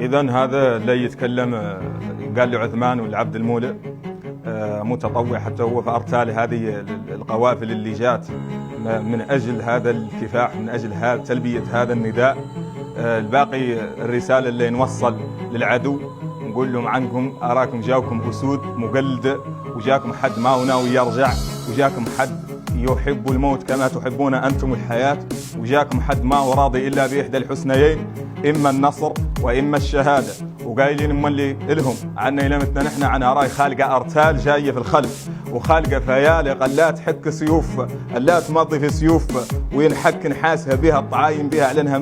إذن هذا اللي يتكلم قال لي عثمان والعبد المولى متطوع حتى هو في أرتال هذه القوافل اللي جات من أجل هذا الكفاح، من أجل تلبية هذا النداء. الباقي الرسالة اللي نوصل للعدو نقول لهم عنكم أراكم جاوكم أسود مقلدة، وجاكم حد ما هو ناوي يرجع، وجاكم حد يحب الموت كما تحبون أنتم الحياة، وجاكم حد ما هو راضي إلا بإحدى الحسنيين، إما النصر وإما الشهادة. وقايلين اللي إلهم عنا يلمتنا نحن عن راي خالقة أرتال جاية في الخلف، وخالقة فيالق لا تحك سيوف، لا تمضي في سيوف وينحك نحاسها بها الطعايم بها علنها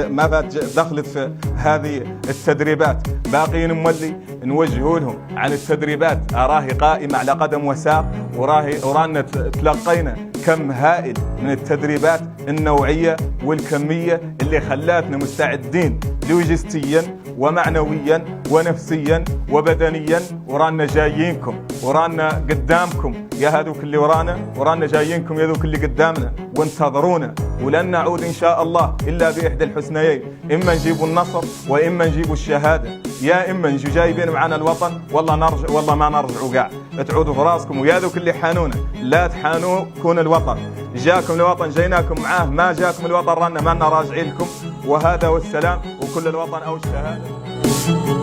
ما فات دخلت في هذه التدريبات. باقيين اللي نوجهوا لهم عن التدريبات أراهي قائمة على قدم وساق، ورانا تلقينا كم هائل من التدريبات النوعية والكمية اللي خلاتنا مستعدين لوجستيا ومعنويا ونفسيا وبدنيا، ورانا جايينكم، ورانا قدامكم يا هذوك اللي ورانا جايينكم يا ذوك اللي قدامنا، وانتظرونا ولن نعود إن شاء الله إلا بإحدى الحسنيين، إما نجيبوا النصر وإما نجيبوا الشهادة، يا إما نجي جايبين معنا الوطن والله نرجع والله ما نرجعوا قاع، تعودوا في راسكم. ويا ذوك اللي حانونا لا تحانوا، كون الوطن جاكم الوطن جيناكم معاه، ما جاكم الوطن رانا ما لنا راجعين لكم. وهذا والسلام، وكل الوطن أو الشهادة.